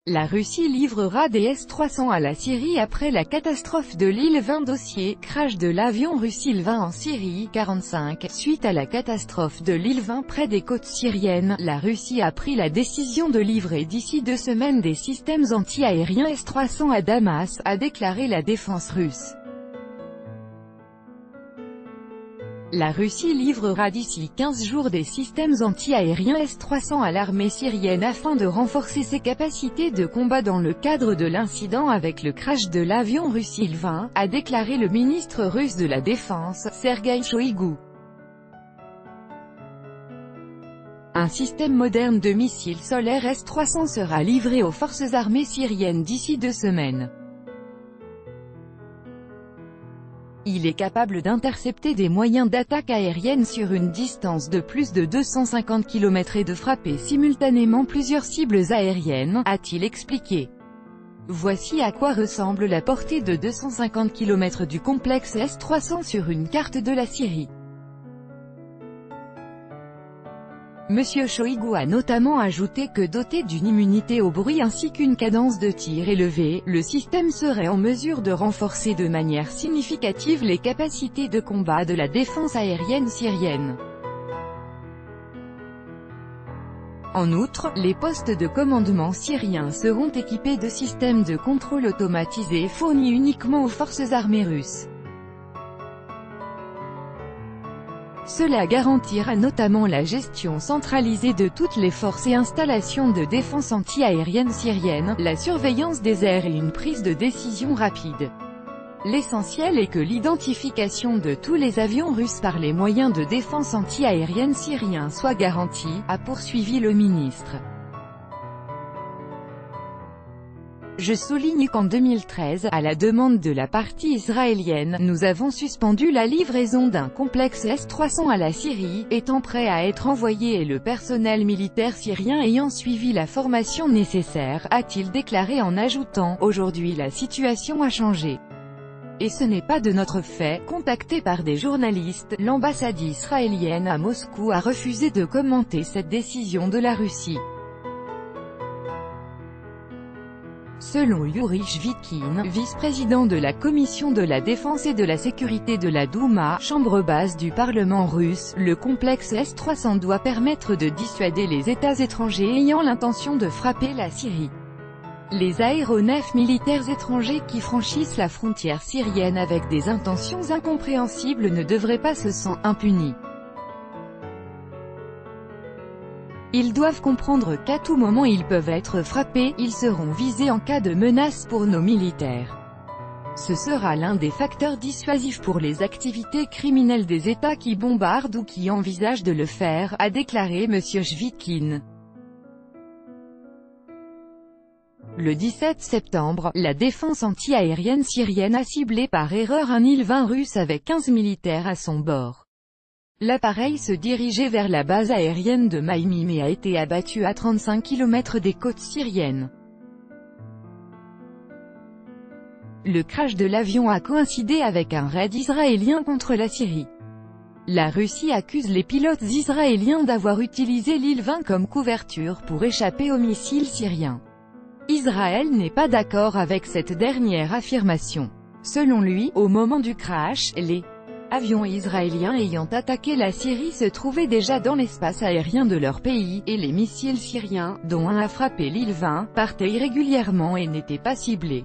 La Russie livrera des S-300 à la Syrie après la catastrophe de l'île 20. Dossier, crash de l'avion russe Il-20 en Syrie, 45. Suite à la catastrophe de l'île 20 près des côtes syriennes, la Russie a pris la décision de livrer d'ici 2 semaines des systèmes anti-aériens S-300 à Damas, a déclaré la défense russe. La Russie livrera d'ici 15 jours des systèmes anti-aériens S-300 à l'armée syrienne afin de renforcer ses capacités de combat dans le cadre de l'incident avec le crash de l'avion russe Il-20, a déclaré le ministre russe de la Défense, Sergueï Shoïgu. Un système moderne de missiles solaires S-300 sera livré aux forces armées syriennes d'ici 2 semaines. Il est capable d'intercepter des moyens d'attaque aérienne sur une distance de plus de 250 km et de frapper simultanément plusieurs cibles aériennes, a-t-il expliqué. Voici à quoi ressemble la portée de 250 km du complexe S-300 sur une carte de la Syrie. Monsieur Shoïgu a notamment ajouté que doté d'une immunité au bruit ainsi qu'une cadence de tir élevée, le système serait en mesure de renforcer de manière significative les capacités de combat de la défense aérienne syrienne. En outre, les postes de commandement syriens seront équipés de systèmes de contrôle automatisés fournis uniquement aux forces armées russes. Cela garantira notamment la gestion centralisée de toutes les forces et installations de défense anti-aérienne syrienne, la surveillance des airs et une prise de décision rapide. L'essentiel est que l'identification de tous les avions russes par les moyens de défense anti-aérienne syriens soit garantie, a poursuivi le ministre. Je souligne qu'en 2013, à la demande de la partie israélienne, nous avons suspendu la livraison d'un complexe S-300 à la Syrie, étant prêt à être envoyé et le personnel militaire syrien ayant suivi la formation nécessaire, a-t-il déclaré en ajoutant « Aujourd'hui la situation a changé. Et ce n'est pas de notre fait ». Contacté par des journalistes, l'ambassade israélienne à Moscou a refusé de commenter cette décision de la Russie. Selon Yuri Shvikin, vice-président de la Commission de la Défense et de la Sécurité de la Douma, chambre basse du Parlement russe, le complexe S-300 doit permettre de dissuader les États étrangers ayant l'intention de frapper la Syrie. Les aéronefs militaires étrangers qui franchissent la frontière syrienne avec des intentions incompréhensibles ne devraient pas se sentir impunis. Ils doivent comprendre qu'à tout moment ils peuvent être frappés, ils seront visés en cas de menace pour nos militaires. Ce sera l'un des facteurs dissuasifs pour les activités criminelles des États qui bombardent ou qui envisagent de le faire, a déclaré M. Shvikin. Le 17 septembre, la défense anti-aérienne syrienne a ciblé par erreur un Il-20 russe avec 15 militaires à son bord. L'appareil se dirigeait vers la base aérienne de Maïmi mais a été abattu à 35 km des côtes syriennes. Le crash de l'avion a coïncidé avec un raid israélien contre la Syrie. La Russie accuse les pilotes israéliens d'avoir utilisé l'île 20 comme couverture pour échapper aux missiles syriens. Israël n'est pas d'accord avec cette dernière affirmation. Selon lui, au moment du crash, les avions israéliens ayant attaqué la Syrie se trouvaient déjà dans l'espace aérien de leur pays, et les missiles syriens, dont un a frappé l'île 20, partaient irrégulièrement et n'étaient pas ciblés.